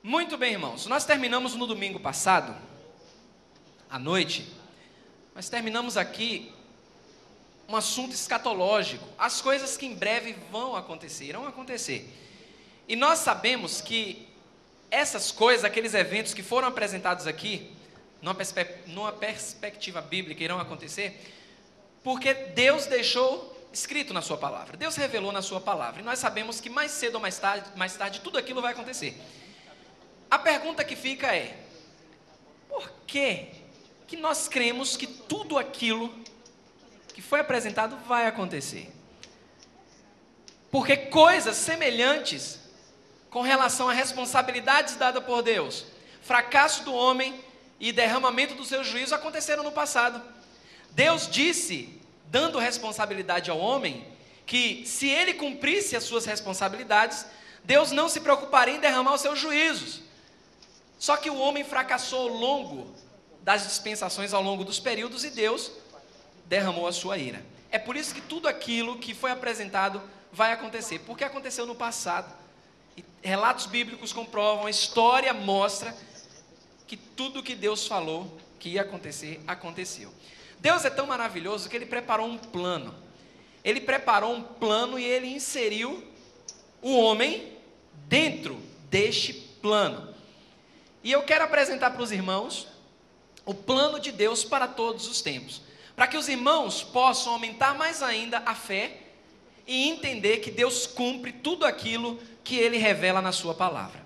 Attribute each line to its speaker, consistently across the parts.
Speaker 1: Muito bem, irmãos. Nós terminamos no domingo passado, à noite, nós terminamos aqui um assunto escatológico, as coisas que em breve vão acontecer, irão acontecer. E nós sabemos que essas coisas, aqueles eventos que foram apresentados aqui, numa perspectiva bíblica, irão acontecer, porque Deus deixou escrito na sua palavra, Deus revelou na sua palavra, e nós sabemos que mais cedo ou mais tarde tudo aquilo vai acontecer. A pergunta que fica é: por que nós cremos que tudo aquilo que foi apresentado vai acontecer? Porque coisas semelhantes com relação a responsabilidades dadas por Deus, fracasso do homem e derramamento do seu juízo aconteceram no passado. Deus disse, dando responsabilidade ao homem, que se ele cumprisse as suas responsabilidades, Deus não se preocuparia em derramar os seus juízos. Só que o homem fracassou ao longo das dispensações, ao longo dos períodos, e Deus derramou a sua ira. É por isso que tudo aquilo que foi apresentado vai acontecer, porque aconteceu no passado. E relatos bíblicos comprovam, a história mostra que tudo que Deus falou que ia acontecer, aconteceu. Deus é tão maravilhoso que Ele preparou um plano. Ele preparou um plano e Ele inseriu o homem dentro deste plano. E eu quero apresentar para os irmãos o plano de Deus para todos os tempos, para que os irmãos possam aumentar mais ainda a fé e entender que Deus cumpre tudo aquilo que Ele revela na sua palavra.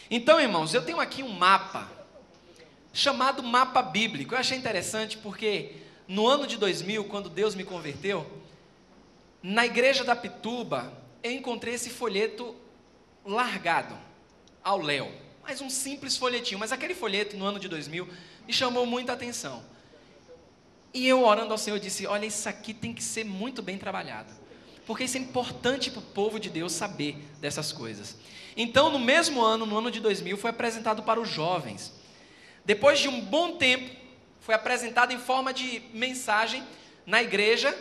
Speaker 1: Então, irmãos, eu tenho aqui um mapa, chamado mapa bíblico. Eu achei interessante porque no ano de 2000, quando Deus me converteu, na igreja da Pituba, eu encontrei esse folheto largado ao léu. Mas um simples folhetinho, mas aquele folheto no ano de 2000 me chamou muita atenção. E eu orando ao Senhor disse: olha, isso aqui tem que ser muito bem trabalhado, porque isso é importante para o povo de Deus saber dessas coisas. Então, no mesmo ano, no ano de 2000, foi apresentado para os jovens. Depois de um bom tempo, foi apresentado em forma de mensagem na igreja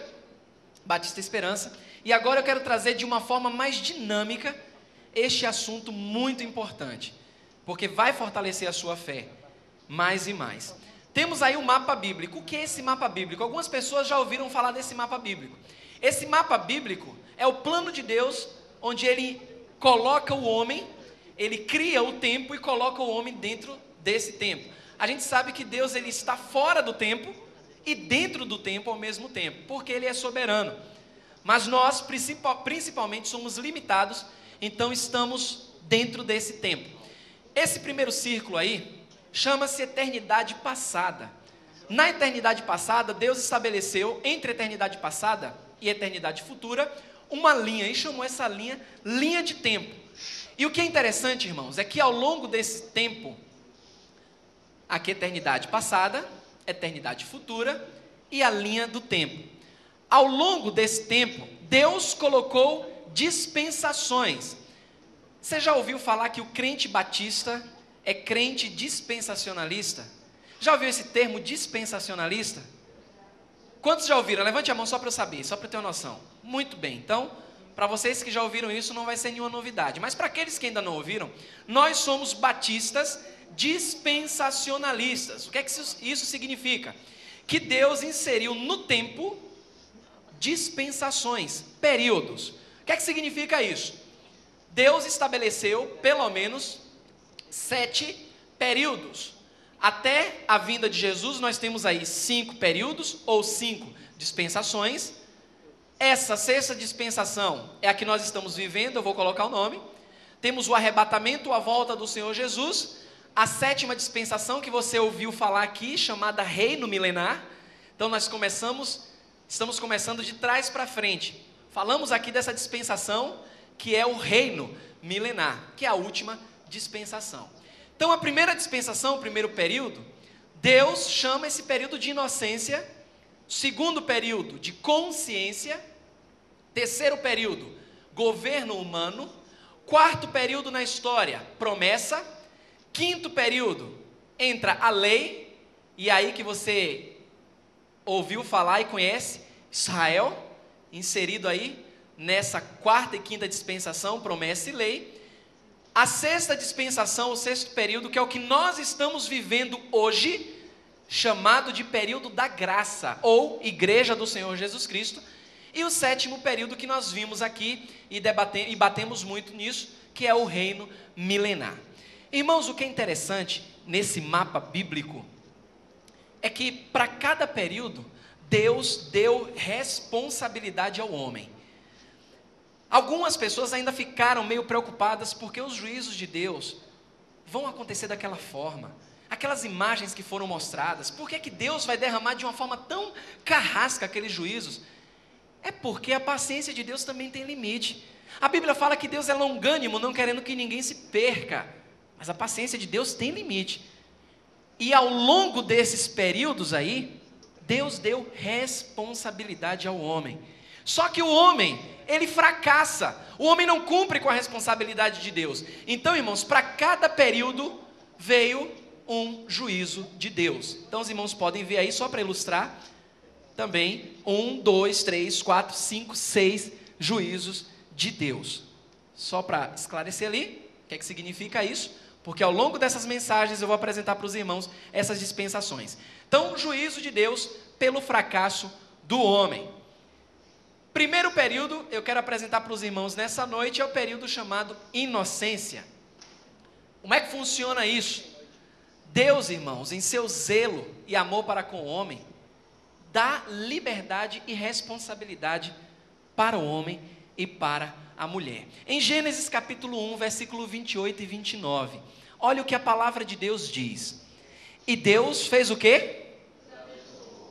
Speaker 1: Batista Esperança. E agora eu quero trazer de uma forma mais dinâmica este assunto muito importante, porque vai fortalecer a sua fé mais e mais. Temos aí um mapa bíblico. O que é esse mapa bíblico? Algumas pessoas já ouviram falar desse mapa bíblico. Esse mapa bíblico é o plano de Deus, onde Ele coloca o homem, Ele cria o tempo e coloca o homem dentro desse tempo. A gente sabe que Deus, Ele está fora do tempo e dentro do tempo ao mesmo tempo, porque Ele é soberano. Mas nós, principalmente, somos limitados, então estamos dentro desse tempo. Esse primeiro círculo aí chama-se eternidade passada. Na eternidade passada, Deus estabeleceu entre a eternidade passada e a eternidade futura uma linha, e chamou essa linha de tempo. E o que é interessante, irmãos, é que ao longo desse tempo, aqui eternidade passada, eternidade futura e a linha do tempo. Ao longo desse tempo, Deus colocou dispensações. Você já ouviu falar que o crente batista é crente dispensacionalista? Já ouviu esse termo dispensacionalista? Quantos já ouviram? Levante a mão só para eu saber, só para eu ter uma noção. Muito bem, então, para vocês que já ouviram isso, não vai ser nenhuma novidade. Mas para aqueles que ainda não ouviram, nós somos batistas dispensacionalistas. O que é que isso significa? Que Deus inseriu no tempo dispensações, períodos. O que é que significa isso? Deus estabeleceu pelo menos 7 períodos. Até a vinda de Jesus, nós temos aí 5 períodos ou 5 dispensações. Essa 6ª dispensação é a que nós estamos vivendo, eu vou colocar o nome. Temos o arrebatamento, a volta do Senhor Jesus. A 7ª dispensação que você ouviu falar aqui, chamada Reino Milenar. Então nós estamos começando de trás para frente. Falamos aqui dessa dispensação, que é o Reino Milenar, que é a última dispensação. Então a primeira dispensação, o primeiro período, Deus chama esse período de inocência. Segundo período, de consciência. Terceiro período, governo humano. Quarto período na história, promessa. Quinto período, entra a lei, e aí que você ouviu falar e conhece, Israel, inserido aí nessa 4ª e 5ª dispensação, promessa e lei. A sexta dispensação, o sexto período, que é o que nós estamos vivendo hoje, chamado de período da graça, ou Igreja do Senhor Jesus Cristo, e o sétimo período que nós vimos aqui e batemos muito nisso, que é o reino milenar. Irmãos, o que é interessante nesse mapa bíblico é que para cada período, Deus deu responsabilidade ao homem. Algumas pessoas ainda ficaram meio preocupadas porque os juízos de Deus vão acontecer daquela forma. Aquelas imagens que foram mostradas, por que Deus vai derramar de uma forma tão carrasca aqueles juízos? É porque a paciência de Deus também tem limite. A Bíblia fala que Deus é longânimo, não querendo que ninguém se perca. Mas a paciência de Deus tem limite. E ao longo desses períodos aí, Deus deu responsabilidade ao homem. Só que o homem, ele fracassa. O homem não cumpre com a responsabilidade de Deus. Então, irmãos, para cada período veio um juízo de Deus. Então, os irmãos podem ver aí, só para ilustrar, também 1, 2, 3, 4, 5, 6 juízos de Deus. Só para esclarecer ali, o que é que significa isso? Porque ao longo dessas mensagens eu vou apresentar para os irmãos essas dispensações. Então, o juízo de Deus pelo fracasso do homem. Primeiro período, eu quero apresentar para os irmãos nessa noite, é o período chamado inocência. Como é que funciona isso? Deus, irmãos, em seu zelo e amor para com o homem, dá liberdade e responsabilidade para o homem e para a mulher. Em Gênesis capítulo 1, versículo 28 e 29, olha o que a palavra de Deus diz. E Deus fez o quê?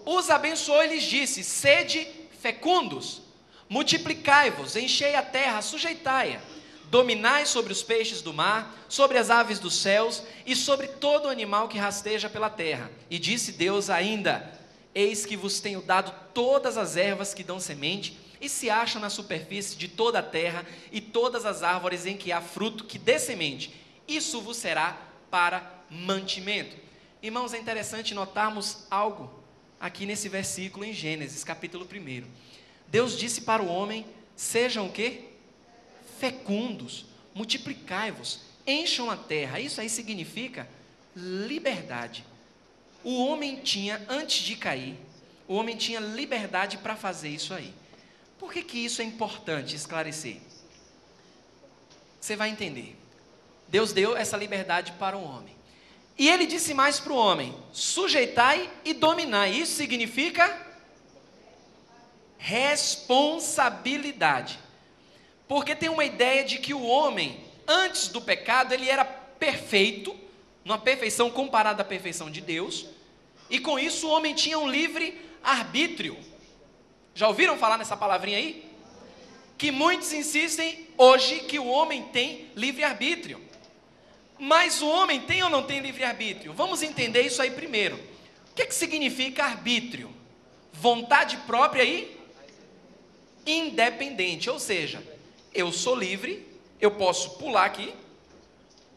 Speaker 1: Os abençoou e lhes disse: sede fecundos, multiplicai-vos, enchei a terra, sujeitai-a, dominai sobre os peixes do mar, sobre as aves dos céus e sobre todo animal que rasteja pela terra. E disse Deus ainda: eis que vos tenho dado todas as ervas que dão semente e se acham na superfície de toda a terra, e todas as árvores em que há fruto que dê semente. Isso vos será para mantimento. Irmãos, é interessante notarmos algo aqui nesse versículo em Gênesis, capítulo 1. Deus disse para o homem: sejam o quê? Fecundos, multiplicai-vos, encham a terra. Isso aí significa liberdade. O homem tinha, antes de cair, o homem tinha liberdade para fazer isso aí. Por que isso é importante esclarecer? Você vai entender. Deus deu essa liberdade para o homem. E ele disse mais para o homem: sujeitai e dominai. Isso significa responsabilidade. Porque tem uma ideia de que o homem, antes do pecado, ele era perfeito, numa perfeição comparada à perfeição de Deus, e com isso o homem tinha um livre arbítrio. Já ouviram falar nessa palavrinha aí? Que muitos insistem hoje que o homem tem livre arbítrio. Mas o homem tem ou não tem livre arbítrio? Vamos entender isso aí primeiro. O que significa arbítrio? Vontade própria e independente. Ou seja, eu sou livre, eu posso pular aqui,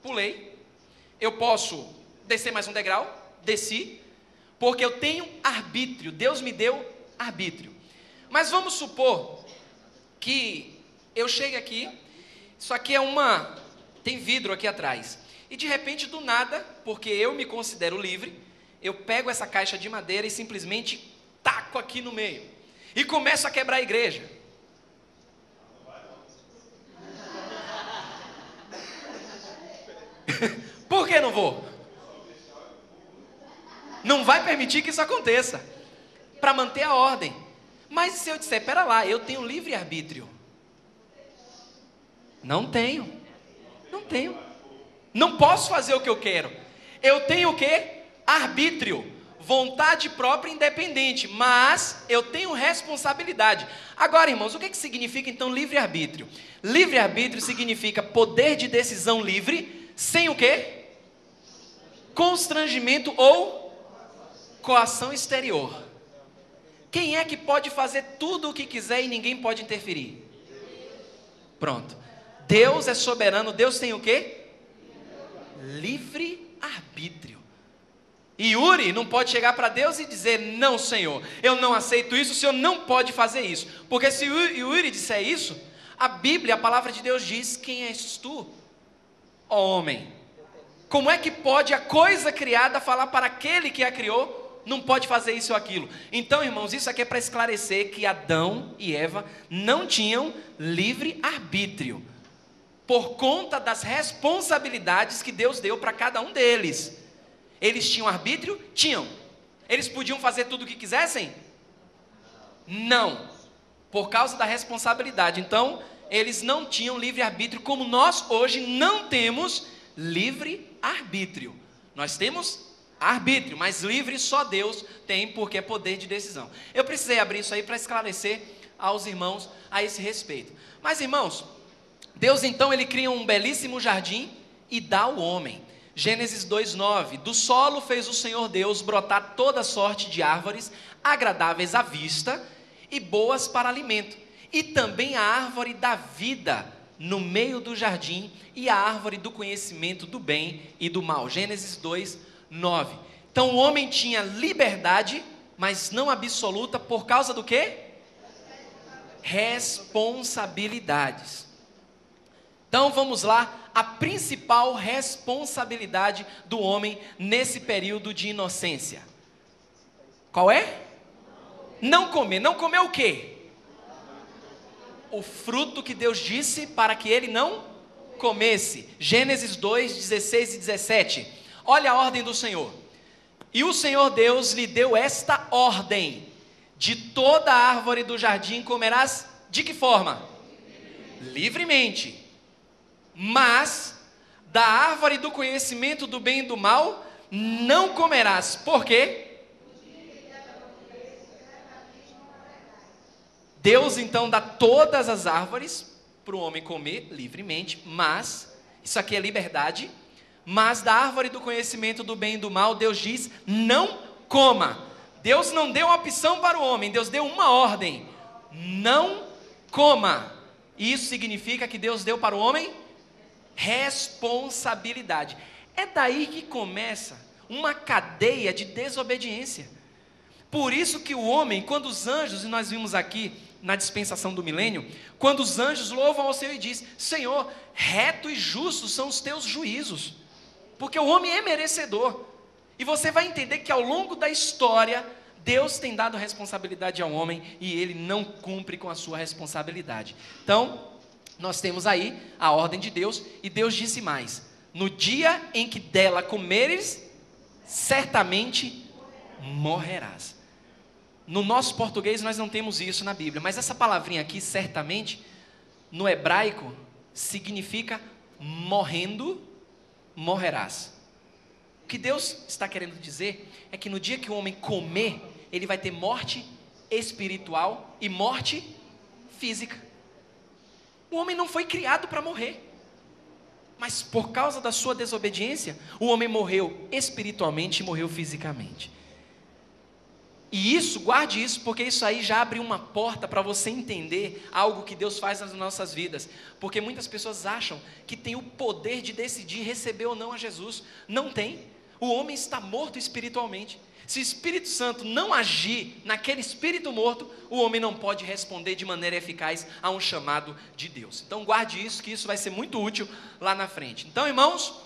Speaker 1: pulei. Eu posso descer mais um degrau, desci, porque eu tenho arbítrio. Deus me deu arbítrio. Mas vamos supor que eu chegue aqui, isso aqui tem vidro aqui atrás, e de repente do nada, porque eu me considero livre, eu pego essa caixa de madeira e simplesmente taco aqui no meio, e começo a quebrar a igreja. Por que não vou? Não vai permitir que isso aconteça, para manter a ordem. Mas se eu disser: pera lá, eu tenho livre-arbítrio? Não tenho. Não posso fazer o que eu quero. Eu tenho o quê? Arbítrio. Vontade própria independente. Mas eu tenho responsabilidade. Agora, irmãos, o que significa então livre-arbítrio? Livre-arbítrio significa poder de decisão livre, sem o quê? Constrangimento ou coação exterior. Quem é que pode fazer tudo o que quiser e ninguém pode interferir? Pronto. Deus é soberano. Deus tem o quê? Livre arbítrio. E Yuri não pode chegar para Deus e dizer: não, Senhor, eu não aceito isso, o Senhor não pode fazer isso. Porque se Yuri disser isso, a Bíblia, a palavra de Deus diz: quem és tu ó homem? Como é que pode a coisa criada falar para aquele que a criou, não pode fazer isso ou aquilo? Então, irmãos, isso aqui é para esclarecer que Adão e Eva não tinham livre arbítrio, por conta das responsabilidades que Deus deu para cada um deles. Eles tinham arbítrio? Tinham. Eles podiam fazer tudo o que quisessem? Não. Por causa da responsabilidade. Então, eles não tinham livre arbítrio, como nós hoje não temos livre arbítrio. Nós temos arbítrio, mas livre só Deus tem, porque é poder de decisão. Eu precisei abrir isso aí para esclarecer aos irmãos a esse respeito. Mas, irmãos, Deus então ele cria um belíssimo jardim e dá ao homem. Gênesis 2:9, do solo fez o Senhor Deus brotar toda sorte de árvores agradáveis à vista e boas para alimento, e também a árvore da vida no meio do jardim e a árvore do conhecimento do bem e do mal. Gênesis 2:9. Então o homem tinha liberdade, mas não absoluta, por causa do quê? Responsabilidades. Então vamos lá, a principal responsabilidade do homem nesse período de inocência. Qual é? Não comer. Não comer o quê? O fruto que Deus disse para que ele não comesse. Gênesis 2:16 e 17. Olha a ordem do Senhor. E o Senhor Deus lhe deu esta ordem: de toda a árvore do jardim comerás, de que forma? Livremente. Mas da árvore do conhecimento do bem e do mal não comerás. Por quê? Deus então dá todas as árvores para o homem comer livremente, mas, isso aqui é liberdade, mas da árvore do conhecimento do bem e do mal, Deus diz, não coma. Deus não deu uma opção para o homem, Deus deu uma ordem, não coma. Isso significa que Deus deu para o homem responsabilidade. É daí que começa uma cadeia de desobediência. Por isso que o homem, quando os anjos, e nós vimos aqui na dispensação do milênio, quando os anjos louvam ao Senhor e dizem, Senhor, reto e justo são os teus juízos, porque o homem é merecedor. E você vai entender que ao longo da história, Deus tem dado responsabilidade ao homem e ele não cumpre com a sua responsabilidade. Então, nós temos aí a ordem de Deus, e Deus disse mais: no dia em que dela comeres, certamente morrerás. No nosso português nós não temos isso na Bíblia, mas essa palavrinha aqui, certamente, no hebraico, significa morrendo, morrerás. O que Deus está querendo dizer é que no dia que o homem comer, ele vai ter morte espiritual e morte física. O homem não foi criado para morrer, mas por causa da sua desobediência, o homem morreu espiritualmente e morreu fisicamente. E isso, guarde isso, porque isso aí já abre uma porta para você entender algo que Deus faz nas nossas vidas. Porque muitas pessoas acham que tem o poder de decidir receber ou não a Jesus. Não tem. O homem está morto espiritualmente. Se o Espírito Santo não agir naquele espírito morto, o homem não pode responder de maneira eficaz a um chamado de Deus. Então guarde isso, que isso vai ser muito útil lá na frente. Então, irmãos,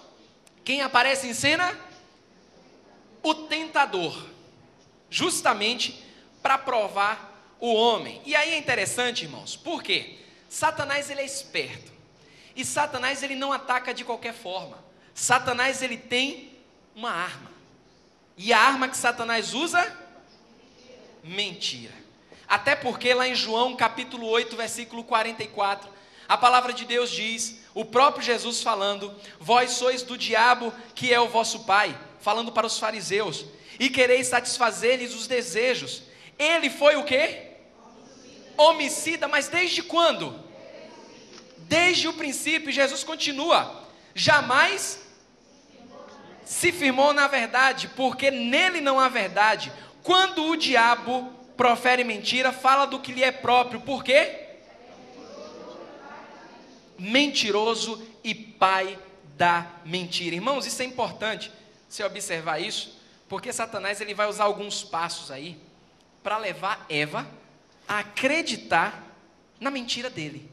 Speaker 1: quem aparece em cena? O tentador. Justamente para provar o homem. E aí é interessante, irmãos, por quê? Satanás ele é esperto. E Satanás ele não ataca de qualquer forma. Satanás ele tem uma arma. E a arma que Satanás usa? Mentira. Até porque lá em João capítulo 8, versículo 44, a palavra de Deus diz, o próprio Jesus falando, vós sois do diabo que é o vosso pai, falando para os fariseus, e quereis satisfazer-lhes os desejos. Ele foi o quê? Homicida, mas desde quando? Desde o princípio. Jesus continua, jamais se firmou na verdade, porque nele não há verdade. Quando o diabo profere mentira, fala do que lhe é próprio. Por quê? Mentiroso e pai da mentira. Irmãos, isso é importante você observar isso, porque Satanás ele vai usar alguns passos aí para levar Eva a acreditar na mentira dele.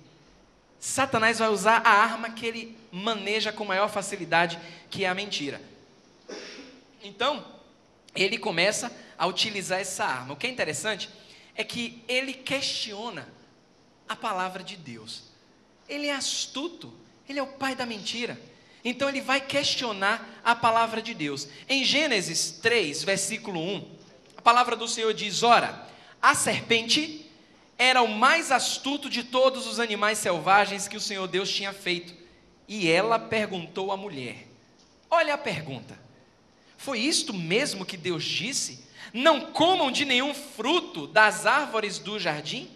Speaker 1: Satanás vai usar a arma que ele maneja com maior facilidade, que é a mentira. Então, ele começa a utilizar essa arma. O que é interessante é que ele questiona a palavra de Deus. Ele é astuto, ele é o pai da mentira. Então ele vai questionar a palavra de Deus. Em Gênesis 3, versículo 1, a palavra do Senhor diz: ora, a serpente era o mais astuto de todos os animais selvagens que o Senhor Deus tinha feito. E ela perguntou à mulher. Olha a pergunta. Foi isto mesmo que Deus disse? Não comam de nenhum fruto das árvores do jardim?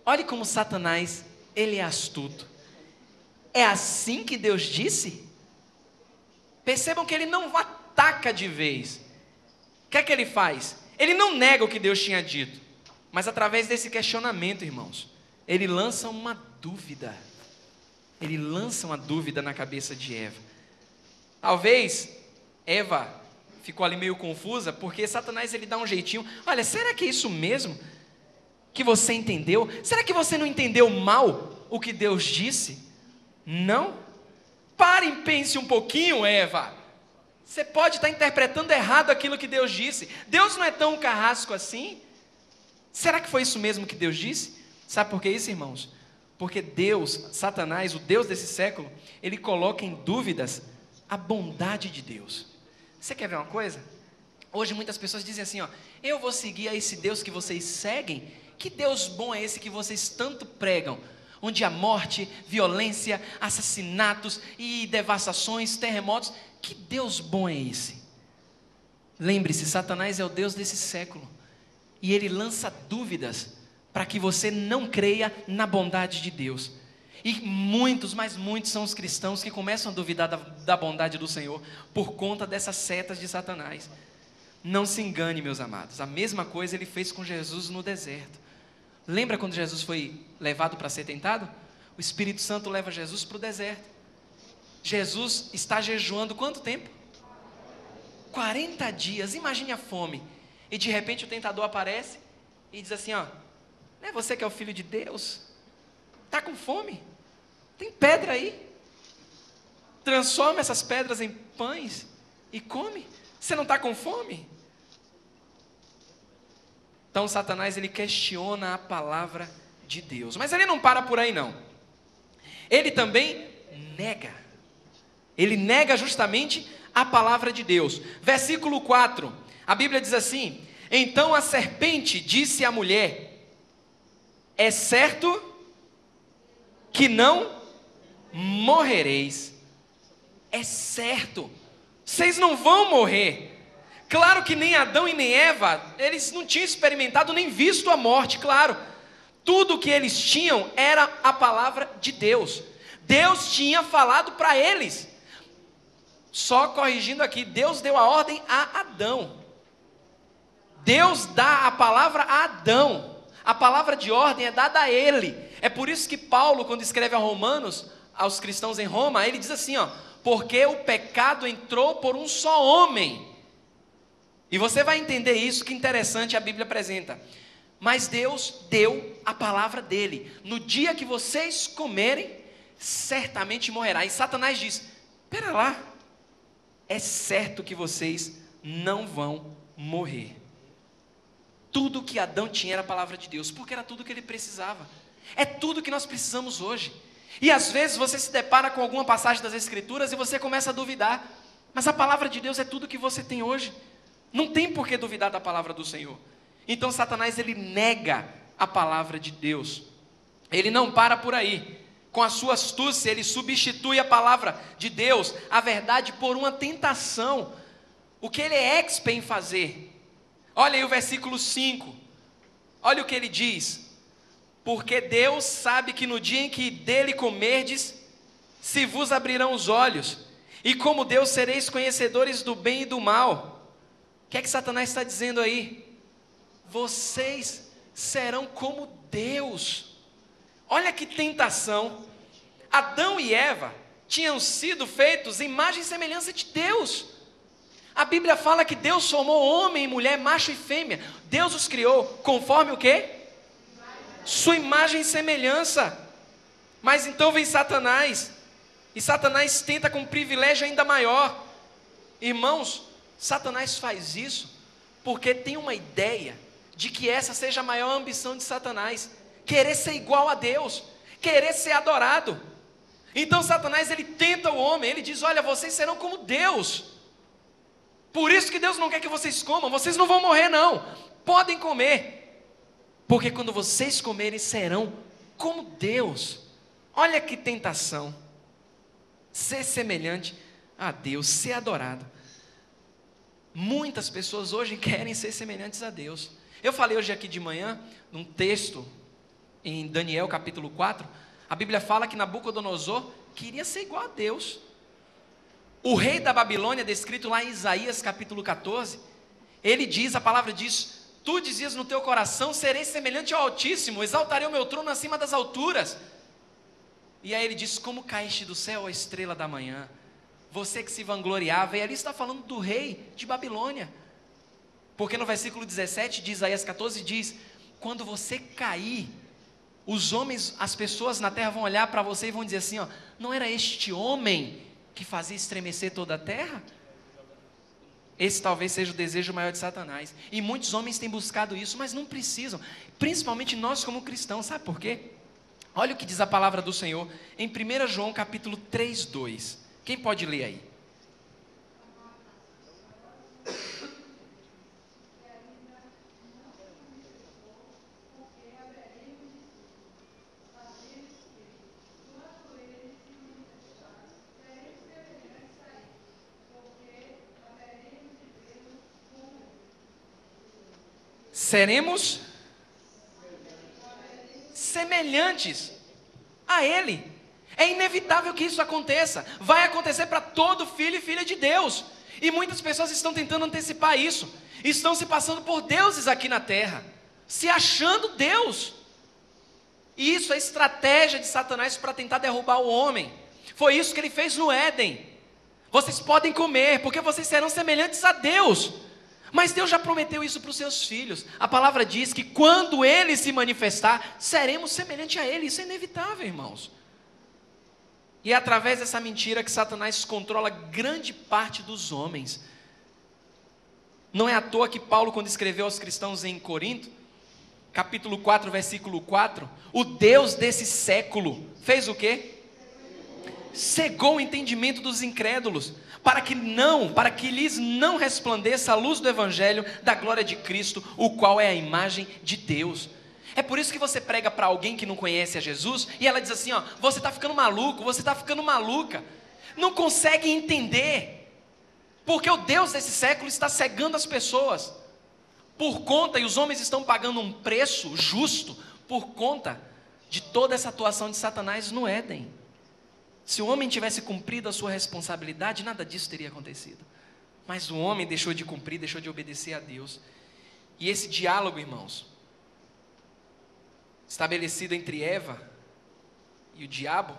Speaker 1: Olhe como Satanás, ele é astuto. É assim que Deus disse? Percebam que ele não ataca de vez. O que é que ele faz? Ele não nega o que Deus tinha dito. Mas através desse questionamento, irmãos, ele lança uma dúvida. Ele lança uma dúvida na cabeça de Eva. Talvez Eva ficou ali meio confusa, porque Satanás ele dá um jeitinho. Olha, será que é isso mesmo que você entendeu? Será que você não entendeu mal o que Deus disse? Não? Pare e pense um pouquinho, Eva. Você pode estar interpretando errado aquilo que Deus disse. Deus não é tão carrasco assim. Será que foi isso mesmo que Deus disse? Sabe por que isso, irmãos? Porque Deus, Satanás, o Deus desse século, ele coloca em dúvidas a bondade de Deus. Você quer ver uma coisa? Hoje muitas pessoas dizem assim, ó, eu vou seguir a esse Deus que vocês seguem. Que Deus bom é esse que vocês tanto pregam? Onde há morte, violência, assassinatos e devastações, terremotos. Que Deus bom é esse? Lembre-se, Satanás é o Deus desse século. E ele lança dúvidas para que você não creia na bondade de Deus. E muitos, mas muitos são os cristãos que começam a duvidar da bondade do Senhor por conta dessas setas de Satanás. Não se engane, meus amados. A mesma coisa ele fez com Jesus no deserto. Lembra quando Jesus foi levado para ser tentado? O Espírito Santo leva Jesus para o deserto. Jesus está jejuando quanto tempo? 40 dias. Imagine a fome. E de repente o tentador aparece e diz assim, ó, não é você que é o Filho de Deus? Está com fome? Tem pedra aí. Transforma essas pedras em pães e come. Você não está com fome? Então Satanás ele questiona a palavra de Deus. Mas ele não para por aí não. Ele também nega. Ele nega justamente a palavra de Deus. Versículo 4. A Bíblia diz assim: então a serpente disse à mulher: é certo que não morrereis. É certo. Vocês não vão morrer. Claro que nem Adão e nem Eva, eles não tinham experimentado nem visto a morte, claro. Tudo que eles tinham era a palavra de Deus. Deus tinha falado para eles. Só corrigindo aqui, Deus deu a ordem a Adão. Deus dá a palavra a Adão. A palavra de ordem é dada a ele. É por isso que Paulo, quando escreve a Romanos, aos cristãos em Roma, ele diz assim, ó, porque o pecado entrou por um só homem. E você vai entender isso, que interessante a Bíblia apresenta. Mas Deus deu a palavra dele. No dia que vocês comerem, certamente morrerá. E Satanás diz, espera lá, é certo que vocês não vão morrer. Tudo que Adão tinha era a palavra de Deus, porque era tudo que ele precisava. É tudo que nós precisamos hoje. E às vezes você se depara com alguma passagem das Escrituras e você começa a duvidar. Mas a palavra de Deus é tudo que você tem hoje. Não tem por que duvidar da palavra do Senhor. Então Satanás ele nega a palavra de Deus. Ele não para por aí. Com a sua astúcia ele substitui a palavra de Deus, a verdade, por uma tentação. O que ele é expert em fazer? Olha aí o versículo 5. Olha o que ele diz. Porque Deus sabe que no dia em que dele comerdes, se vos abrirão os olhos. E como Deus sereis conhecedores do bem e do mal. O que é que Satanás está dizendo aí? Vocês serão como Deus. Olha que tentação. Adão e Eva tinham sido feitos em imagem e semelhança de Deus. A Bíblia fala que Deus formou homem e mulher, macho e fêmea. Deus os criou conforme o quê? Sua imagem e semelhança. Mas então vem Satanás, e Satanás tenta com um privilégio ainda maior. Irmãos, Satanás faz isso porque tem uma ideia de que essa seja a maior ambição de Satanás, querer ser igual a Deus, querer ser adorado. Então Satanás, ele tenta o homem, ele diz: olha, vocês serão como Deus, por isso que Deus não quer que vocês comam, vocês não vão morrer não, podem comer, porque quando vocês comerem serão como Deus. Olha que tentação, ser semelhante a Deus, ser adorado. Muitas pessoas hoje querem ser semelhantes a Deus. Eu falei hoje aqui de manhã, num texto em Daniel capítulo 4, a Bíblia fala que Nabucodonosor queria ser igual a Deus. O rei da Babilônia, descrito lá em Isaías capítulo 14, ele diz, a palavra diz: tu dizias no teu coração, serei semelhante ao Altíssimo, exaltarei o meu trono acima das alturas. E aí ele diz: como caíste do céu, a estrela da manhã, você que se vangloriava. E ali está falando do rei de Babilônia, porque no versículo 17 de Isaías 14 diz: quando você cair, os homens, as pessoas na terra vão olhar para você e vão dizer assim, ó, não era este homem que fazia estremecer toda a terra? Esse talvez seja o desejo maior de Satanás, e muitos homens têm buscado isso, mas não precisam, principalmente nós como cristãos. Sabe por quê? Olha o que diz a palavra do Senhor em 1 João capítulo 3, 2. Quem pode ler aí? Seremos semelhantes a Ele. É inevitável que isso aconteça. Vai acontecer para todo filho e filha de Deus. E muitas pessoas estão tentando antecipar isso. Estão se passando por deuses aqui na terra, se achando Deus. E isso é estratégia de Satanás para tentar derrubar o homem. Foi isso que ele fez no Éden. Vocês podem comer, porque vocês serão semelhantes a Deus. Mas Deus já prometeu isso para os seus filhos. A palavra diz que quando Ele se manifestar, seremos semelhantes a Ele. Isso é inevitável, irmãos. E é através dessa mentira que Satanás controla grande parte dos homens. Não é à toa que Paulo, quando escreveu aos cristãos em Corinto, capítulo 4, versículo 4, o Deus desse século fez o quê? Cegou o entendimento dos incrédulos, para que lhes não resplandeça a luz do Evangelho da glória de Cristo, o qual é a imagem de Deus. É por isso que você prega para alguém que não conhece a Jesus, e ela diz assim, ó, você está ficando maluco, você está ficando maluca, não consegue entender, porque o Deus desse século está cegando as pessoas, por conta, e os homens estão pagando um preço justo, por conta de toda essa atuação de Satanás no Éden. Se o homem tivesse cumprido a sua responsabilidade, nada disso teria acontecido. Mas o homem deixou de cumprir, deixou de obedecer a Deus. E esse diálogo, irmãos, estabelecido entre Eva e o diabo,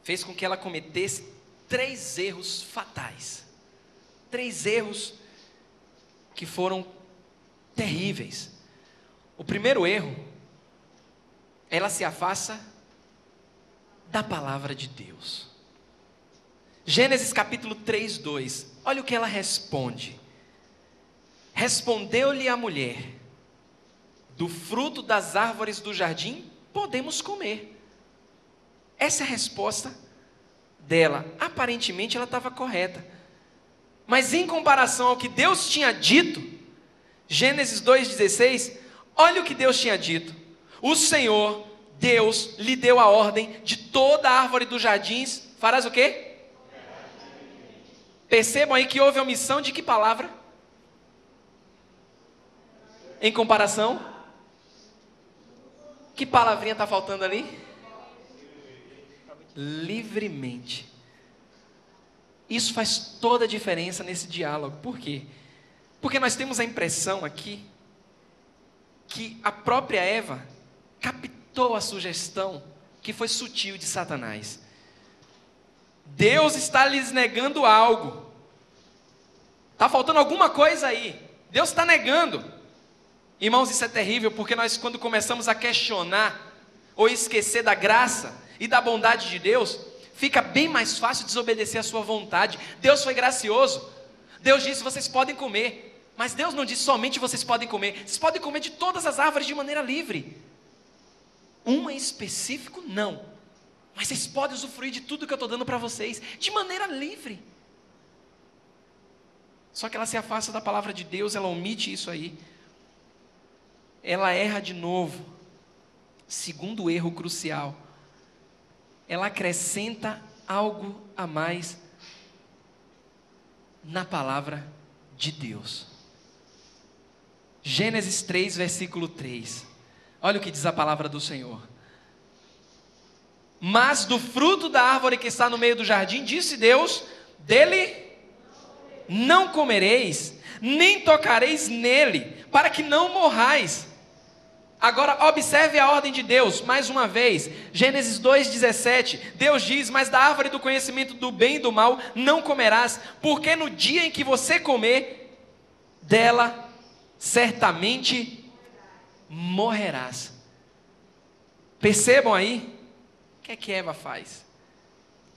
Speaker 1: fez com que ela cometesse 3 erros fatais. 3 erros que foram terríveis. O primeiro erro, ela se afasta da palavra de Deus. Gênesis capítulo 3, 2. Olha o que ela responde. Respondeu-lhe a mulher: do fruto das árvores do jardim podemos comer. Essa é a resposta dela. Aparentemente ela estava correta. Mas em comparação ao que Deus tinha dito, Gênesis 2,16, olha o que Deus tinha dito. O Senhor Deus lhe deu a ordem: de toda a árvore dos jardins farás o quê? Percebam aí que houve omissão de que palavra? Em comparação? Que palavrinha está faltando ali? Livremente. Isso faz toda a diferença nesse diálogo. Por quê? Porque nós temos a impressão aqui que a própria Eva captou a sugestão que foi sutil de Satanás. Deus está lhes negando algo. Está faltando alguma coisa aí. Deus está negando. Irmãos, isso é terrível, porque nós, quando começamos a questionar ou esquecer da graça e da bondade de Deus, fica bem mais fácil desobedecer a sua vontade. Deus foi gracioso. Deus disse: vocês podem comer. Mas Deus não disse somente vocês podem comer. Vocês podem comer de todas as árvores de maneira livre. Uma em específico, não. Mas vocês podem usufruir de tudo que eu estou dando para vocês, de maneira livre. Só que ela se afasta da palavra de Deus, ela omite isso aí. Ela erra de novo. Segundo erro crucial. Ela acrescenta algo a mais na palavra de Deus. Gênesis 3, versículo 3. Olha o que diz a palavra do Senhor. Mas do fruto da árvore que está no meio do jardim, disse Deus, dele não comereis, nem tocareis nele, para que não morrais. Agora observe a ordem de Deus, mais uma vez. Gênesis 2,17, Deus diz: mas da árvore do conhecimento do bem e do mal não comerás, porque no dia em que você comer dela, certamente morrerás. Percebam aí, o que é que Eva faz?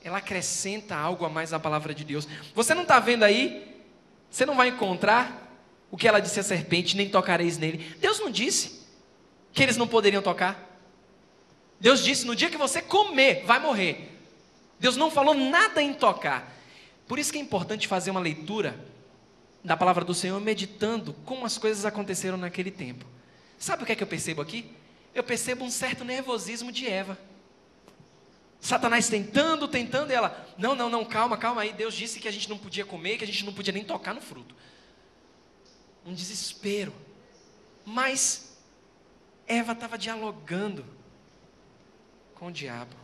Speaker 1: Ela acrescenta algo a mais à palavra de Deus. Você não está vendo aí? Você não vai encontrar o que ela disse à serpente: nem tocareis nele. Deus não disse que eles não poderiam tocar. Deus disse: no dia que você comer, vai morrer. Deus não falou nada em tocar. Por isso que é importante fazer uma leitura da palavra do Senhor, meditando como as coisas aconteceram naquele tempo. Sabe o que é que eu percebo aqui? Eu percebo um certo nervosismo de Eva. Satanás tentando, e ela: não, calma aí, Deus disse que a gente não podia comer, que a gente não podia nem tocar no fruto. Um desespero. Mas Eva estava dialogando com o diabo.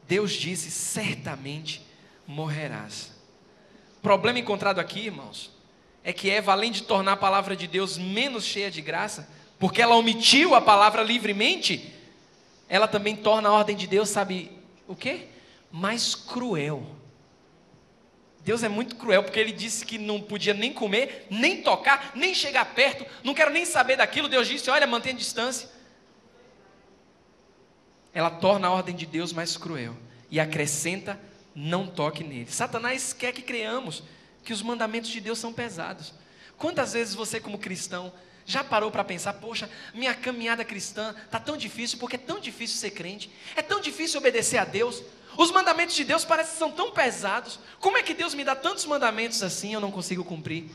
Speaker 1: Deus disse: certamente morrerás. O problema encontrado aqui, irmãos, é que Eva, além de tornar a palavra de Deus menos cheia de graça, porque ela omitiu a palavra livremente, ela também torna a ordem de Deus, sabe o quê? Mais cruel. Deus é muito cruel, porque Ele disse que não podia nem comer, nem tocar, nem chegar perto, não quero nem saber daquilo. Deus disse: olha, mantenha distância. Ela torna a ordem de Deus mais cruel e acrescenta: não toque nele. Satanás quer que creamos que os mandamentos de Deus são pesados. Quantas vezes você, como cristão, já parou para pensar: poxa, minha caminhada cristã está tão difícil, porque é tão difícil ser crente, é tão difícil obedecer a Deus, os mandamentos de Deus parecem que são tão pesados, como é que Deus me dá tantos mandamentos assim, eu não consigo cumprir?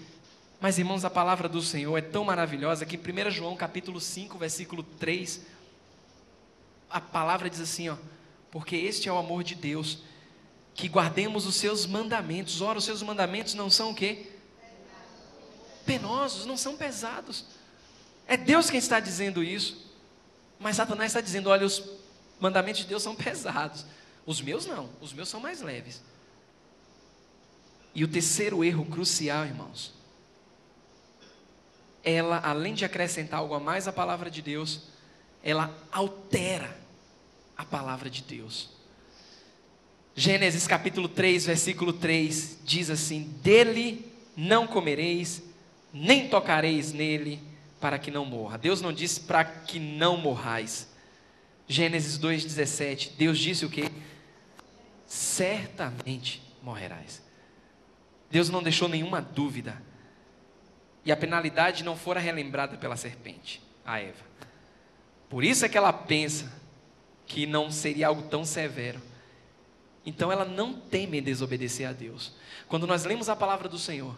Speaker 1: Mas, irmãos, a palavra do Senhor é tão maravilhosa que em 1 João capítulo 5, versículo 3, a palavra diz assim, porque este é o amor de Deus, que guardemos os seus mandamentos. Ora, os seus mandamentos não são o quê? Penosos, não são pesados. É Deus quem está dizendo isso. Mas Satanás está dizendo: olha, os mandamentos de Deus são pesados. Os meus não, os meus são mais leves. E o terceiro erro crucial, irmãos, ela, além de acrescentar algo a mais à palavra de Deus, ela altera a palavra de Deus. Gênesis capítulo 3, versículo 3, diz assim: dele não comereis, nem tocareis nele, para que não morra. Deus não disse para que não morrais. Gênesis 2,17, Deus disse o quê? Certamente morrerás. Deus não deixou nenhuma dúvida. E a penalidade não fora relembrada pela serpente, a Eva. Por isso é que ela pensa que não seria algo tão severo. Então ela não teme desobedecer a Deus. Quando nós lemos a palavra do Senhor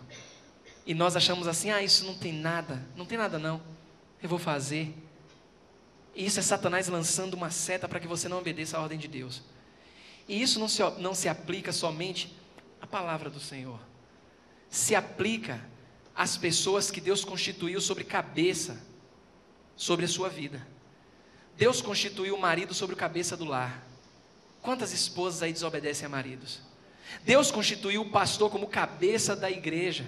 Speaker 1: e nós achamos assim: isso não tem nada não, eu vou fazer. E isso é Satanás lançando uma seta para que você não obedeça a ordem de Deus. E isso não se aplica somente à palavra do Senhor. Se aplica às pessoas que Deus constituiu sobre cabeça, sobre a sua vida. Deus constituiu o marido sobre o cabeça do lar. Quantas esposas aí desobedecem a maridos? Deus constituiu o pastor como cabeça da igreja,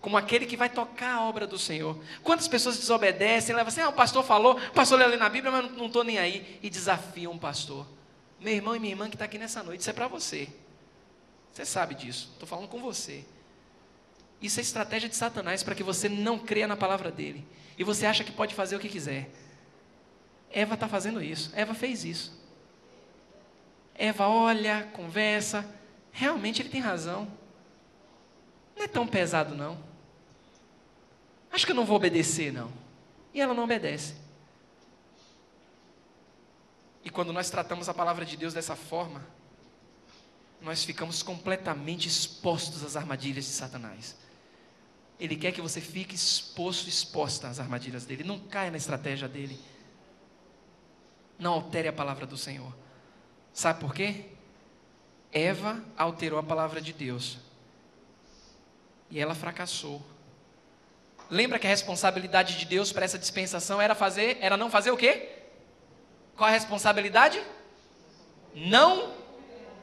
Speaker 1: como aquele que vai tocar a obra do Senhor. Quantas pessoas desobedecem, levam assim: o pastor falou, o pastor leu ali na Bíblia, mas não estou nem aí, e desafiam o pastor. Meu irmão e minha irmã que está aqui nessa noite, isso é para você. Você sabe disso, estou falando com você. Isso é estratégia de Satanás para que você não creia na palavra dele. E você acha que pode fazer o que quiser. Eva está fazendo isso, Eva fez isso. Eva olha, conversa, realmente ele tem razão. Não é tão pesado não. Acho que eu não vou obedecer não. E ela não obedece. E quando nós tratamos a palavra de Deus dessa forma, nós ficamos completamente expostos às armadilhas de Satanás. Ele quer que você fique exposta às armadilhas dele. Não caia na estratégia dele. Não altere a palavra do Senhor. Sabe por quê? Eva alterou a palavra de Deus. E ela fracassou. Lembra que a responsabilidade de Deus para essa dispensação era não fazer o quê? Qual a responsabilidade? Não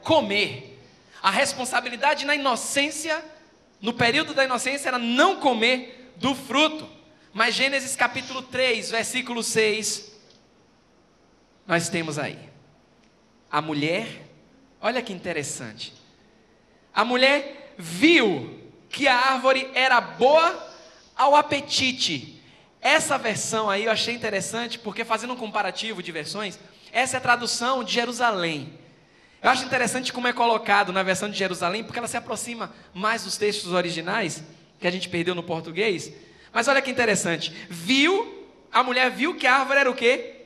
Speaker 1: comer. A responsabilidade na inocência, no período da inocência, era não comer do fruto. Mas Gênesis capítulo 3, versículo 6, nós temos aí. A mulher, olha que interessante. A mulher viu que a árvore era boa ao apetite. Essa versão aí eu achei interessante, porque fazendo um comparativo de versões, essa é a tradução de Jerusalém. Eu acho interessante como é colocado na versão de Jerusalém, porque ela se aproxima mais dos textos originais, que a gente perdeu no português. Mas olha que interessante. A mulher viu que a árvore era o quê?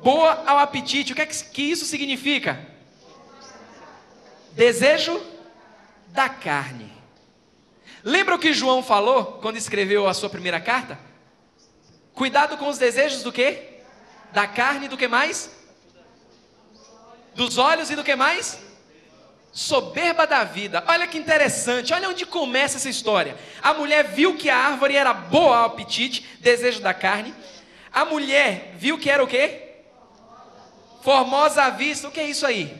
Speaker 1: Boa ao apetite. O que é que isso significa? Desejo da carne. Lembra o que João falou quando escreveu a sua primeira carta? Cuidado com os desejos do quê? Da carne e do que mais? Dos olhos e do que mais? Soberba da vida. Olha que interessante, olha onde começa essa história. A mulher viu que a árvore era boa ao apetite, desejo da carne. A mulher viu que era o quê? Formosa à vista. O que é isso aí?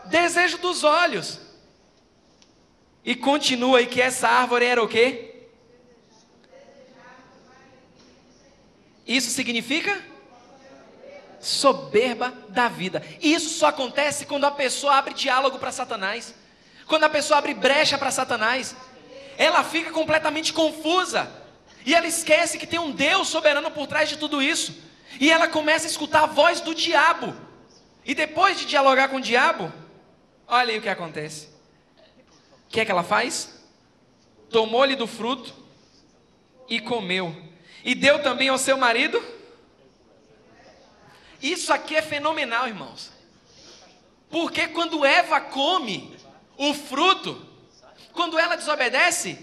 Speaker 1: Desejo dos olhos. E continua aí que essa árvore era o quê? Isso significa? Soberba da vida. E isso só acontece quando a pessoa abre diálogo para Satanás. Quando a pessoa abre brecha para Satanás. Ela fica completamente confusa. E ela esquece que tem um Deus soberano por trás de tudo isso. E ela começa a escutar a voz do diabo. E depois de dialogar com o diabo, olha aí o que acontece. O que é que ela faz? Tomou-lhe do fruto e comeu. E deu também ao seu marido. Isso aqui é fenomenal, irmãos. Porque quando Eva come o fruto, quando ela desobedece,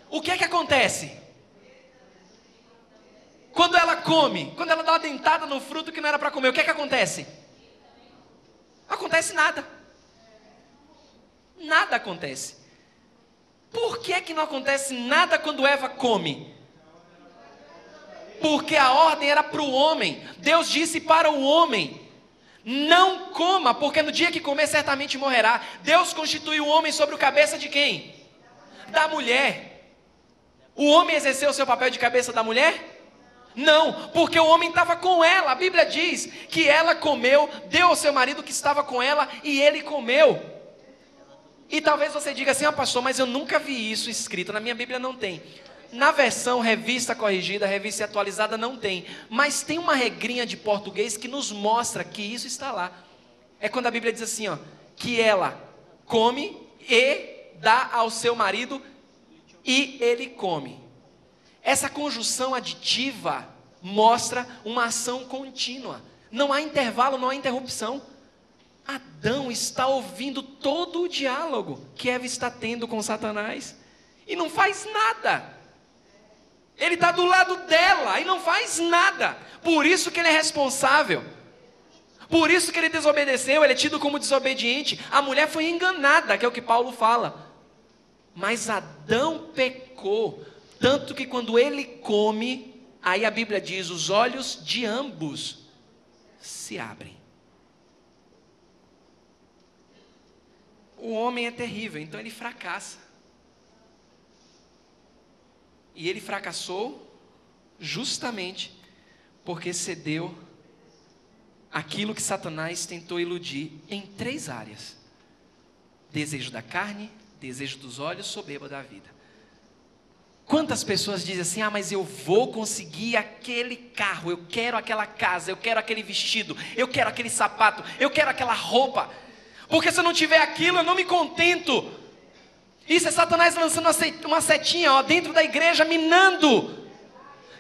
Speaker 1: o que é que acontece? Quando ela come, quando ela dá uma dentada no fruto que não era para comer, o que é que acontece? Acontece nada. Nada acontece. Por que é que não acontece nada quando Eva come? Porque a ordem era para o homem. Deus disse para o homem: não coma, porque no dia que comer certamente morrerá. Deus constituiu o homem sobre o cabeça de quem? Da mulher. O homem exerceu o seu papel de cabeça da mulher? Não, porque o homem estava com ela. A Bíblia diz que ela comeu, deu ao seu marido que estava com ela e ele comeu. E talvez você diga assim: pastor, mas eu nunca vi isso escrito, na minha Bíblia não tem. Na versão revista corrigida, revista atualizada não tem. Mas tem uma regrinha de português que nos mostra que isso está lá. É quando a Bíblia diz assim, que ela come e dá ao seu marido e ele come. Essa conjunção aditiva mostra uma ação contínua. Não há intervalo, não há interrupção. Adão está ouvindo todo o diálogo que Eva está tendo com Satanás e não faz nada. Ele está do lado dela e não faz nada. Por isso que ele é responsável. Por isso que ele desobedeceu, ele é tido como desobediente. A mulher foi enganada, que é o que Paulo fala. Mas Adão pecou. Tanto que quando ele come, aí a Bíblia diz, os olhos de ambos se abrem. O homem é terrível, então ele fracassa. E ele fracassou justamente porque cedeu aquilo que Satanás tentou iludir em 3 áreas: desejo da carne, desejo dos olhos, soberba da vida. Quantas pessoas dizem assim, mas eu vou conseguir aquele carro, eu quero aquela casa, eu quero aquele vestido, eu quero aquele sapato, eu quero aquela roupa, porque se eu não tiver aquilo, eu não me contento. Isso é Satanás lançando uma setinha dentro da igreja, minando,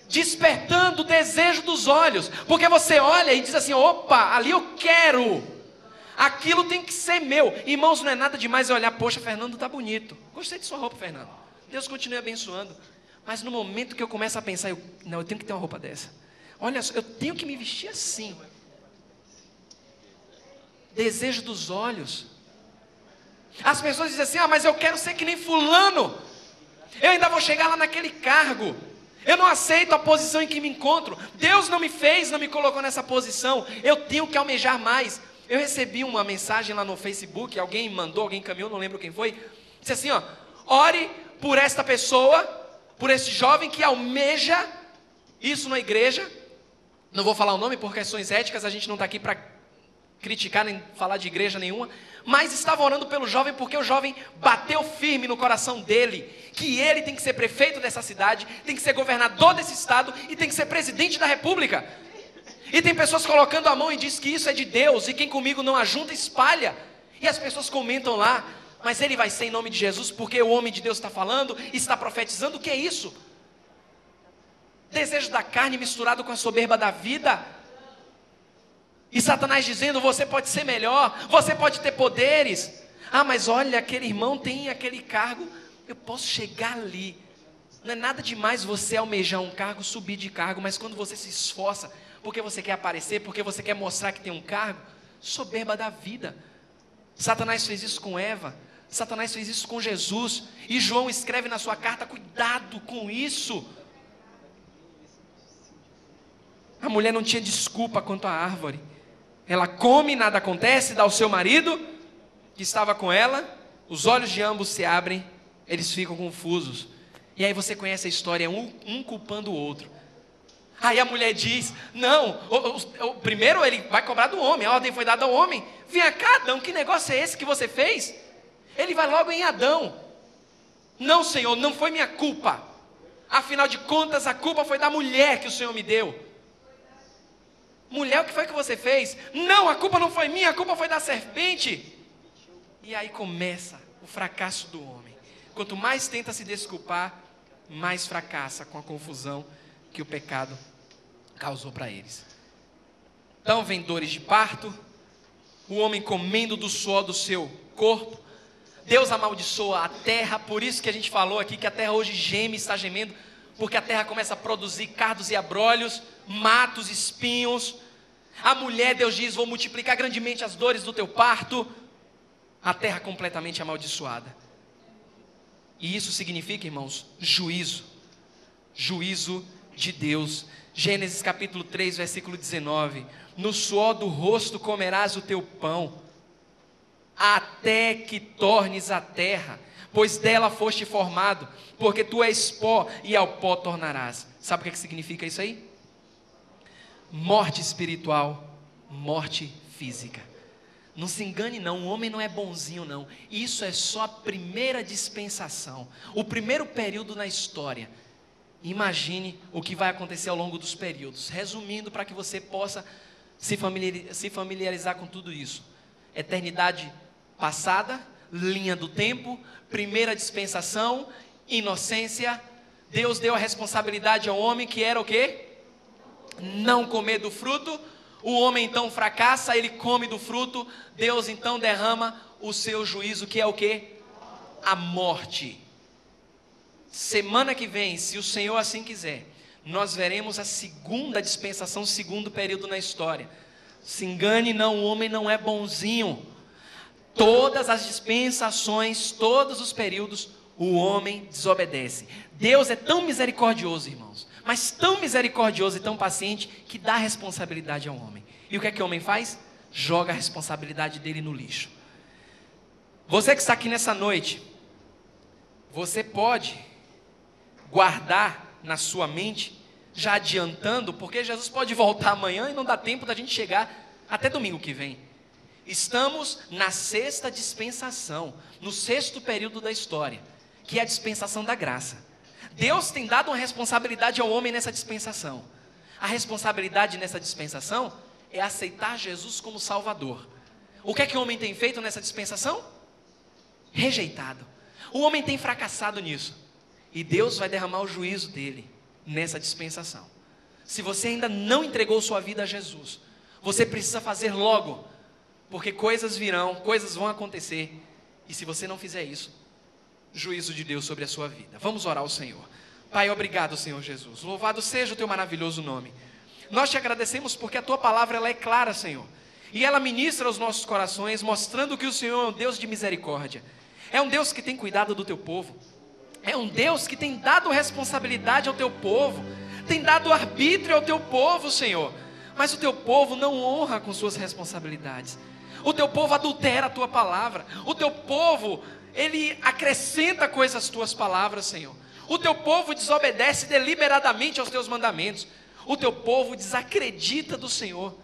Speaker 1: despertando o desejo dos olhos, porque você olha e diz assim, opa, ali eu quero, aquilo tem que ser meu. Irmãos, não é nada demais eu olhar, poxa, Fernando tá bonito, gostei de sua roupa, Fernando, Deus continue abençoando. Mas no momento que eu começo a pensar, eu tenho que ter uma roupa dessa, olha só, eu tenho que me vestir assim. Desejo dos olhos. As pessoas dizem assim, mas eu quero ser que nem fulano, eu ainda vou chegar lá naquele cargo, eu não aceito a posição em que me encontro, Deus não me fez, não me colocou nessa posição, eu tenho que almejar mais. Eu recebi uma mensagem lá no Facebook, alguém mandou, alguém encaminhou, não lembro quem foi, disse assim, ore por esta pessoa, por esse jovem que almeja isso na igreja. Não vou falar o nome por questões éticas, a gente não está aqui para criticar nem falar de igreja nenhuma, mas estava orando pelo jovem porque o jovem bateu firme no coração dele, que ele tem que ser prefeito dessa cidade, tem que ser governador desse estado e tem que ser presidente da república. E tem pessoas colocando a mão e diz que isso é de Deus, e quem comigo não ajunta, espalha. E as pessoas comentam lá, mas ele vai ser em nome de Jesus, porque o homem de Deus está falando, está profetizando. O que é isso? Desejo da carne misturado com a soberba da vida. E Satanás dizendo, você pode ser melhor, você pode ter poderes. Mas olha, aquele irmão tem aquele cargo, eu posso chegar ali. Não é nada demais você almejar um cargo, subir de cargo, mas quando você se esforça, porque você quer aparecer, porque você quer mostrar que tem um cargo, soberba da vida. Satanás fez isso com Eva, Satanás fez isso com Jesus, e João escreve na sua carta, cuidado com isso. A mulher não tinha desculpa quanto à árvore, ela come, nada acontece, dá ao seu marido, que estava com ela, os olhos de ambos se abrem, eles ficam confusos, e aí você conhece a história, um culpando o outro. Aí a mulher diz, não, primeiro ele vai cobrar do homem, a ordem foi dada ao homem. Vem cá, Adão, que negócio é esse que você fez? Ele vai logo em Adão. Não, Senhor, não foi minha culpa. Afinal de contas, a culpa foi da mulher que o Senhor me deu. Mulher, o que foi que você fez? Não, a culpa não foi minha, a culpa foi da serpente. E aí começa o fracasso do homem. Quanto mais tenta se desculpar, mais fracassa com a confusão que o pecado causou para eles. Então vem dores de parto, o homem comendo do suor do seu corpo, Deus amaldiçoa a terra, por isso que a gente falou aqui que a terra hoje geme, está gemendo, porque a terra começa a produzir cardos e abrolhos, matos, espinhos. A mulher, Deus diz, vou multiplicar grandemente as dores do teu parto. A terra completamente amaldiçoada. E isso significa, irmãos, juízo. Juízo de Deus. Gênesis capítulo 3, versículo 19. No suor do rosto comerás o teu pão, até que tornes a terra, pois dela foste formado, porque tu és pó e ao pó tornarás. Sabe o que significa isso aí? Morte espiritual, morte física. Não se engane não, o homem não é bonzinho não. Isso é só a primeira dispensação, o primeiro período na história. Imagine o que vai acontecer ao longo dos períodos. Resumindo, para que você possa se familiarizar com tudo isso. Eternidade passada, linha do tempo, primeira dispensação, inocência. Deus deu a responsabilidade ao homem, que era o quê? Não comer do fruto. O homem então fracassa, ele come do fruto. Deus então derrama o seu juízo, que é o quê? A morte. Semana que vem, se o Senhor assim quiser, nós veremos a segunda dispensação, segundo período na história. Se engane não, o homem não é bonzinho. Todas as dispensações, todos os períodos, o homem desobedece. Deus é tão misericordioso, irmãos, mas tão misericordioso e tão paciente, que dá responsabilidade ao homem. E o que é que o homem faz? Joga a responsabilidade dele no lixo. Você que está aqui nessa noite, você pode guardar na sua mente, já adiantando, porque Jesus pode voltar amanhã e não dá tempo da gente chegar até domingo que vem. Estamos na sexta dispensação, no sexto período da história, que é a dispensação da graça. Deus tem dado uma responsabilidade ao homem nessa dispensação. A responsabilidade nessa dispensação é aceitar Jesus como Salvador. O que é que o homem tem feito nessa dispensação? Rejeitado. O homem tem fracassado nisso. E Deus vai derramar o juízo dele nessa dispensação. Se você ainda não entregou sua vida a Jesus, você precisa fazer logo, porque coisas virão, coisas vão acontecer, e se você não fizer isso, juízo de Deus sobre a sua vida. Vamos orar ao Senhor. Pai, obrigado, Senhor Jesus. Louvado seja o teu maravilhoso nome. Nós te agradecemos porque a tua palavra ela é clara, Senhor, e ela ministra aos nossos corações, mostrando que o Senhor é um Deus de misericórdia. É um Deus que tem cuidado do teu povo. É um Deus que tem dado responsabilidade ao teu povo, tem dado arbítrio ao teu povo, Senhor. Mas o teu povo não honra com suas responsabilidades. O teu povo adultera a tua palavra. O teu povo, ele acrescenta coisas às tuas palavras, Senhor. O teu povo desobedece deliberadamente aos teus mandamentos. O teu povo desacredita do Senhor.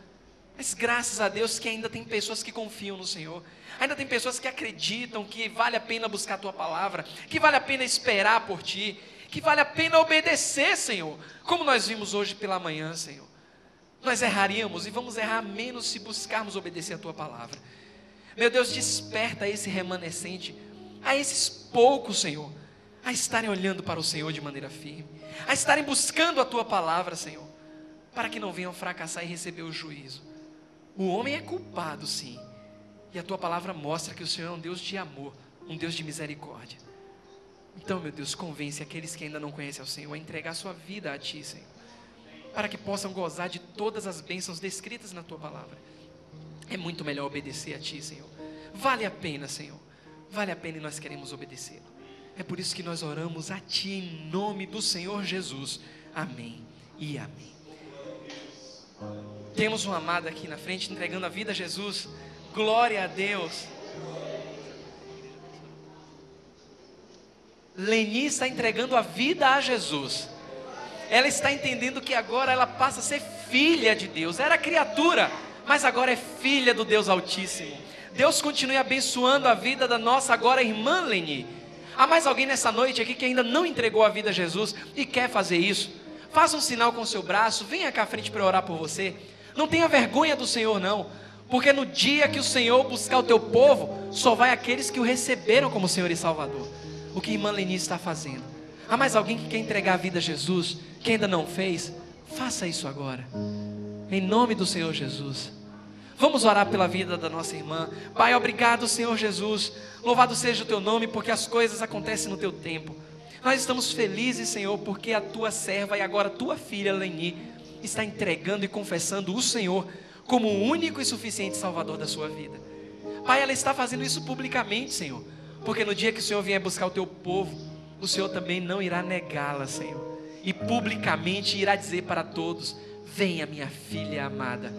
Speaker 1: Mas graças a Deus que ainda tem pessoas que confiam no Senhor. Ainda tem pessoas que acreditam que vale a pena buscar a tua palavra, que vale a pena esperar por ti, que vale a pena obedecer, Senhor. Como nós vimos hoje pela manhã, Senhor. Nós erraríamos e vamos errar menos se buscarmos obedecer a tua palavra. Meu Deus, desperta esse remanescente, a esses poucos, Senhor, a estarem olhando para o Senhor de maneira firme, a estarem buscando a tua palavra, Senhor, para que não venham fracassar e receber o juízo. O homem é culpado, sim, e a tua palavra mostra que o Senhor é um Deus de amor, um Deus de misericórdia. Então, meu Deus, convence aqueles que ainda não conhecem ao Senhor a entregar sua vida a ti, Senhor, para que possam gozar de todas as bênçãos descritas na tua palavra. É muito melhor obedecer a ti, Senhor. Vale a pena, Senhor, vale a pena, e nós queremos obedecer. É por isso que nós oramos a ti em nome do Senhor Jesus. Amém e amém. Temos um amado aqui na frente entregando a vida a Jesus. Glória a Deus. Leni está entregando a vida a Jesus. Ela está entendendo que agora ela passa a ser filha de Deus. Era criatura, mas agora é filha do Deus Altíssimo. Deus continue abençoando a vida da nossa agora irmã Leni. Há mais alguém nessa noite aqui que ainda não entregou a vida a Jesus e quer fazer isso? Faça um sinal com o seu braço, venha cá à frente para orar por você. Não tenha vergonha do Senhor não, porque no dia que o Senhor buscar o teu povo, só vai aqueles que o receberam como Senhor e Salvador. O que a irmã Leni está fazendo. Há mais alguém que quer entregar a vida a Jesus, que ainda não fez? Faça isso agora, em nome do Senhor Jesus. Vamos orar pela vida da nossa irmã. Pai, obrigado, Senhor Jesus. Louvado seja o teu nome, porque as coisas acontecem no teu tempo. Nós estamos felizes, Senhor, porque a tua serva e agora a tua filha Leni está entregando e confessando o Senhor como o único e suficiente Salvador da sua vida. Pai, ela está fazendo isso publicamente, Senhor, porque no dia que o Senhor vier buscar o teu povo, o Senhor também não irá negá-la, Senhor, e publicamente irá dizer para todos: venha minha filha amada.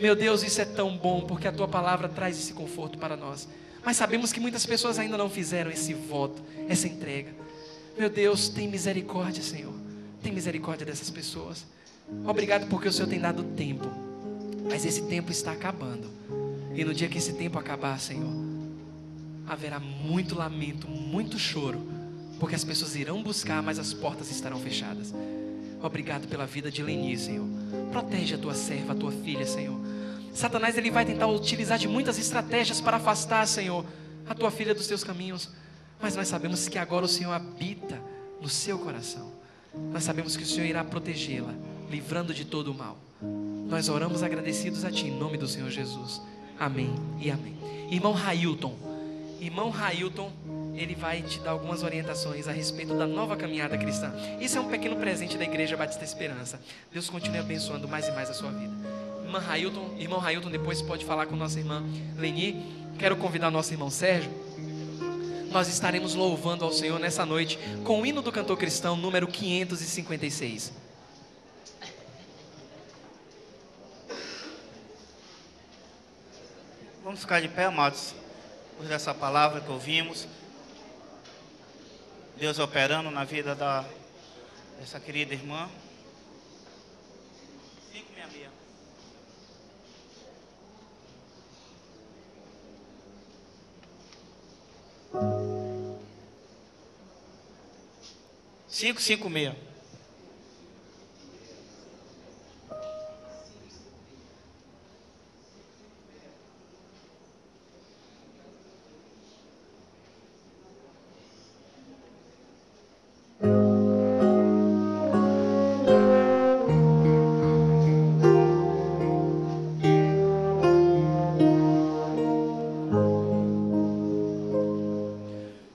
Speaker 1: Meu Deus, isso é tão bom, porque a tua palavra traz esse conforto para nós. Mas sabemos que muitas pessoas ainda não fizeram esse voto, essa entrega. Meu Deus, tem misericórdia, Senhor. Tem misericórdia dessas pessoas. Obrigado porque o Senhor tem dado tempo, mas esse tempo está acabando. E no dia que esse tempo acabar, Senhor, haverá muito lamento, muito choro, porque as pessoas irão buscar, mas as portas estarão fechadas. Obrigado pela vida de Leni, Senhor. Protege a tua serva, a tua filha, Senhor. Satanás, ele vai tentar utilizar de muitas estratégias para afastar, Senhor, a tua filha dos teus caminhos. Mas nós sabemos que agora o Senhor habita no seu coração. Nós sabemos que o Senhor irá protegê-la, livrando de todo o mal. Nós oramos agradecidos a ti, em nome do Senhor Jesus. Amém e amém. Irmão Railton, ele vai te dar algumas orientações a respeito da nova caminhada cristã. Isso é um pequeno presente da Igreja Batista Esperança. Deus continue abençoando mais e mais a sua vida. Irmão Railton depois pode falar com nossa irmã Leni. Quero convidar nosso irmão Sérgio. Nós estaremos louvando ao Senhor nessa noite com o hino do cantor cristão número 556.
Speaker 2: Vamos ficar de pé, amados, por essa palavra que ouvimos. Deus operando na vida dessa querida irmã. 556.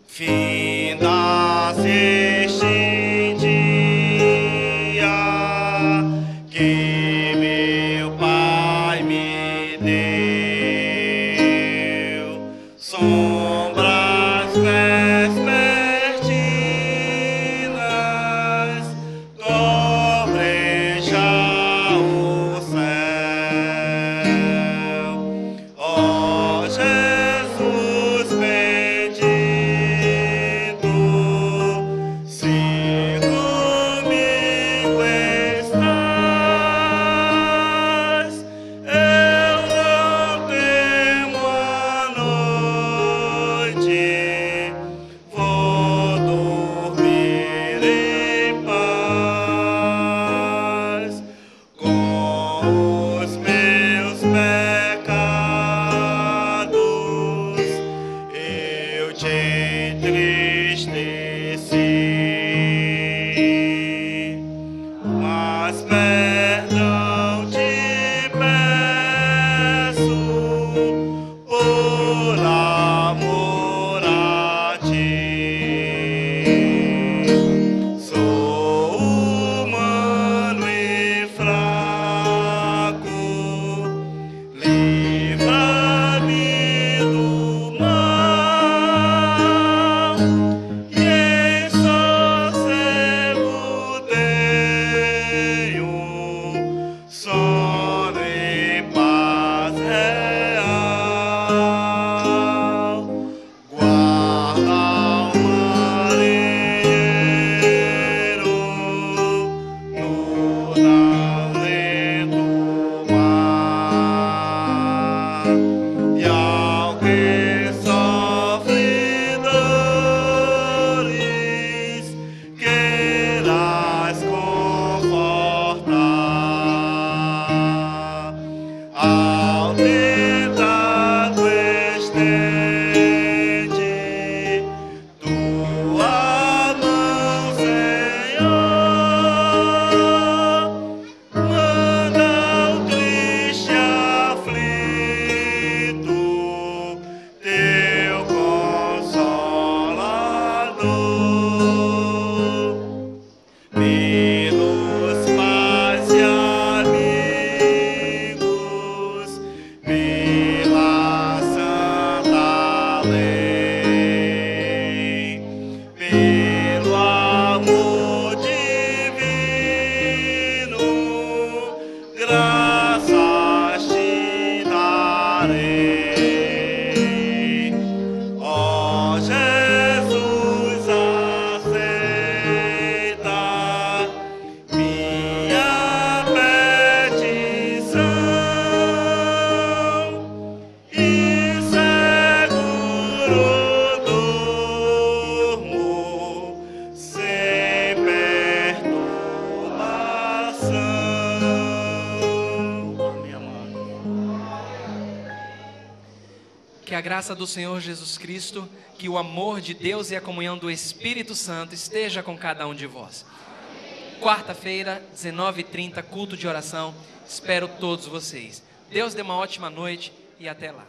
Speaker 2: Finda-se este dia que meu Pai me deu, sombras vespertinas cobrem já o céu. Ó Jesus bendito, se comigo estás, eu não temo a noite, vou dormir em paz. Com os meus pecados eu te entristeci, mas perdão te peço por amor a ti. Sou humano e fraco, livra-me do mal, e em sossego tenho sono e paz real. Guarda o marinheiro no talento mar, e ao que sofre dores queiras confortar. Ao tentado estende tua mão, Senhor, manda ao triste aflito teu consolador. Pelos pais e amigos, pela santa lei, pelo amor divino, graças te darei. Ó Jesus, aceita minha petição e seguro durmo sem perturbação. Amém, amado.
Speaker 1: Que a graça do Senhor Jesus Cristo, que o amor de Deus e a comunhão do Espírito Santo esteja com cada um de vós. Quarta-feira, 19h30, culto de oração. Espero todos vocês. Deus dê uma ótima noite e até lá.